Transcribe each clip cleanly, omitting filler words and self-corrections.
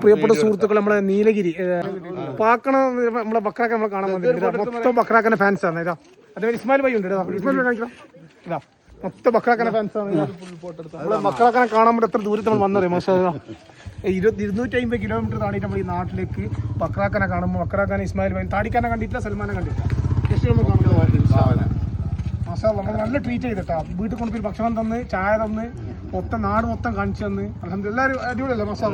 പ്രിയപ്പെട്ട സുഹൃത്തുക്കൾ നമ്മളെ നീലഗിരി പാക്കണ നമ്മളെ ബക്രാക്ക നമ്മളെ കാണാൻ വന്നിട്ടുണ്ട്. മൊത്തം ബക്രാക്കന്റെ ഫാൻസ് ആണ്. ഇതാ അതേപോലെ ഇസ്മായിൽ ഭായി ഉണ്ട്. ഇതാ മൊത്തം ബക്രാക്കന്റെ ഫാൻസ് ആണ്. നമ്മളെ ബക്രാക്കനെ കാണാൻ വേണ്ടി എത്ര ദൂരത്ത് നമ്മൾ വന്നത്. മാഷാ 250 കിലോമീറ്റർ താണ്ടിട്ട് നമ്മൾ ഈ നാട്ടിലേക്ക് ബക്രാക്കനെ കാണുമ്പോൾ ബക്രാക്കനെ ഇസ്മായിൽ ഭായി താടിക്കാനെ കണ്ടിട്ടില്ല, സൽമാനെ കണ്ടിട്ടില്ല. മാഷാ നമ്മൾ നല്ല ട്രീറ്റ് ചെയ്തിട്ടാ. വീട്ടിൽ കൊണ്ടുപോയി ഭക്ഷണം തന്ന് ചായ തന്ന് മൊത്തം നാട് മൊത്തം കാണിച്ചു തന്ന് അൽഹംദുലില്ലാ എല്ലാവരും അടിപൊളിയല്ലേ മാഷാ.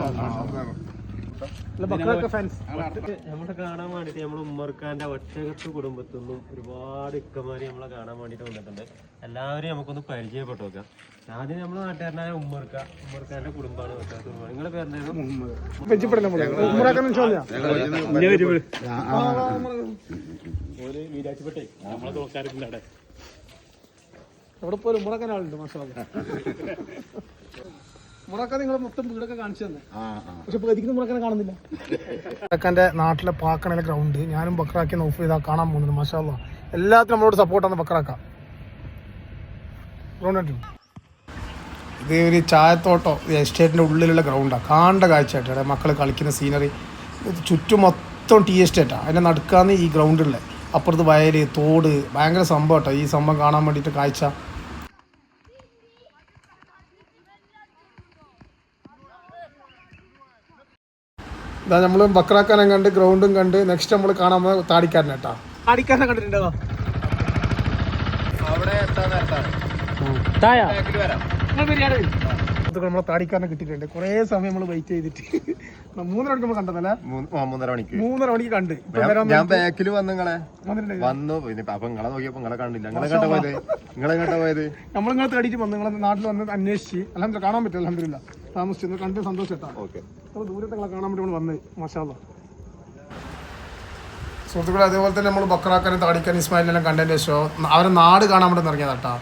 നമ്മളെ കാണാൻ വേണ്ടിട്ട് നമ്മള് ഉമ്മർഖാന്റെ ഒറ്റകത്ത് കുടുംബത്തിൽ നിന്നും ഒരുപാട് ഇക്കമാര് നമ്മളെ കാണാൻ വേണ്ടിട്ട് വന്നിട്ടുണ്ട്. എല്ലാവരെയും നമുക്കൊന്ന് പരിചയപ്പെട്ടു നോക്കാം. ആദ്യം നമ്മളെ നാട്ടുകാരനായ ഉമ്മർഖാന്റെ കുടുംബമാണ്. നിങ്ങളുടെ പേരെന്തായിരുന്നു? നമ്മളെ നോക്കാറുണ്ട് അവിടെ. അവിടെ പോലും ഉമ്മറക്കാൻ ആളുണ്ട് മാഷാ. മുറക്ക നിങ്ങളെ മൊത്തം വീടൊക്കെ കാണിച്ചു തന്നെ, പക്ഷെ പ്രതിക്കുന്ന മുറക്കനെ കാണുന്നില്ല. ബക്രാക്കന്റെ നാട്ടിലെ പാക്കണയിലെ ഗ്രൗണ്ട് ഞാനും ബക്രാക്കി ഓഫ് ചെയ്താൽ കാണാൻ പോകുന്നുണ്ട്. മാഷാ അല്ലാഹ് എല്ലാത്തിനും നമ്മളോട് സപ്പോർട്ടാണ് ബക്രാക്ക. ഇത് ഒരു ചായത്തോട്ടോ എസ്റ്റേറ്റിന്റെ ഉള്ളിലുള്ള ഗ്രൗണ്ടാണ്. കാണേണ്ട കാഴ്ചയായിട്ട് മക്കൾ കളിക്കുന്ന സീനറി. ചുറ്റും മൊത്തം ടീ എസ്റ്റേറ്റാണ്. അതിൻ്റെ നടുക്കാന്ന് ഈ ഗ്രൗണ്ടുള്ള അപ്പുറത്ത് വയൽ തോട് ഭയങ്കര സംഭവം കേട്ടോ. ഈ സംഭവം കാണാൻ വേണ്ടിയിട്ട് കാഴ്ച. ഇതാ നമ്മൾ ബക്രാക്കാനെ കണ്ട് ഗ്രൗണ്ടും കണ്ട് നെക്സ്റ്റ് നമ്മൾ കാണാൻ പോകുന്നത് താടിക്കാരനെ കേട്ടാ. താടിക്കാരനെ കണ്ടിട്ടുണ്ടോ? നമ്മളെ താടിക്കാരനെ കിട്ടിയിട്ടുണ്ട്. കുറെ സമയം നമ്മൾ വെയിറ്റ് ചെയ്തിട്ട് 3:30 മണിക്ക് നമ്മൾ കണ്ടതല്ലേ? 3:30 മണിക്ക് കണ്ട്. ഞാൻ ബാക്കിൽ വന്നു അപ്പൊ നിങ്ങളെ നോക്കിയപ്പോ നിങ്ങളെ കണ്ടില്ല. നിങ്ങളെങ്ങോട്ടാ പോയത്? നമ്മളിങ്ങനെ തേടിയിട്ട് വന്നു. നിങ്ങളെ നാട്ടിൽ വന്ന് അന്വേഷിച്ച് അൽഹംദുലില്ലാ കാണാൻ പറ്റും. അൽഹംദുലില്ലാ താമസിച്ചു കണ്ട് സന്തോഷട്ടാ. ദൂരത്തെ നിങ്ങളെ കാണാൻ വേണ്ടി നമ്മൾ വന്ന് മാഷാ അല്ലാഹ്. സുഹൃത്തുക്കളെ അതേപോലെ തന്നെ നമ്മൾ ബക്രാക്കാനും താടിക്കാനും ഇസ്മായിലിനെല്ലാം കണ്ടതിൻ്റെ ശേഷം അവരെ നാട് കാണാൻ വേണ്ടി ഇറങ്ങിയതാട്ടാ.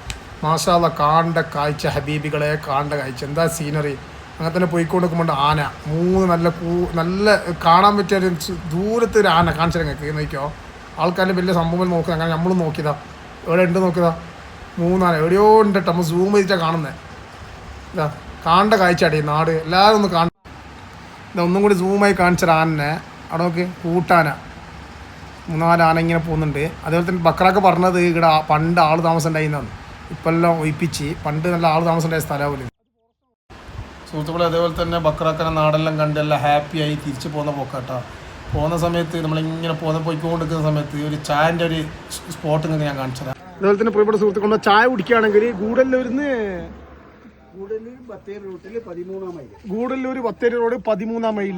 മാഷാ അല്ലാഹ് കാണേണ്ട കാഴ്ച, ഹബീബികളെ കാണേണ്ട കാഴ്ച, എന്താ സീനറി. അങ്ങനെ തന്നെ പോയിക്കൊണ്ട് നിൽക്കുമ്പോൾ ആന 3 നല്ല കാണാൻ പറ്റിയ ഒരു ദൂരത്ത് ഒരു ആന കാണിച്ചു നിങ്ങൾക്ക് നോക്കിയോ. ആൾക്കാരുടെ വലിയ സംഭവം നോക്കുക. അങ്ങനെ നമ്മളും നോക്കിയതാ. എവിടെ ഉണ്ട് നോക്കിയതാ 3 ആന എവിടെയോ ഉണ്ട് കേട്ടോ. നമ്മൾ സൂം ചെയ്തിട്ടാണ് കാണുന്നത്. ഇതാ കാണേണ്ട കാഴ്ചയാട്ടെ ഈ നാട്. എല്ലാവരും ഒന്ന് കാണും. ഇതാ ഒന്നും കൂടി സൂമായി കാണിച്ചൊരു ആനനെ അവിടെ നോക്കി. കൂട്ടാന 3-4 ആന ഇങ്ങനെ പോകുന്നുണ്ട്. അതേപോലെ തന്നെ ബക്രാക്ക് പറഞ്ഞത് ഇവിടെ പണ്ട് ആൾ താമസം ഉണ്ടായിരുന്നാണ്. ഇപ്പം എല്ലാം ഒഴിപ്പിച്ച് പണ്ട് നല്ല ആൾ താമസം ഉണ്ടായ സ്ഥലമാവില്ല. സുഹൃത്തുക്കളെ അതേപോലെ തന്നെ ബക്രാക്കനെ നാടെല്ലാം കണ്ട് എല്ലാം ഹാപ്പിയായി തിരിച്ചു പോകുന്ന പോക്കാട്ടോ. പോകുന്ന സമയത്ത് നമ്മളിങ്ങനെ പോയിക്കൊണ്ടിരിക്കുന്ന സമയത്ത് ഒരു ചായൻ്റെ ഒരു സ്പോട്ട് നിങ്ങൾക്ക് ഞാൻ കാണിച്ചു തരാം. അതുപോലെ തന്നെ പ്രിയപ്പെട്ട സുഹൃത്തുക്കളെ ചായ കുടിക്കുകയാണെങ്കിൽ ഗൂഡല്ലൂരിന്ന് ബത്തേരി റോഡ് 13-ാം മൈൽ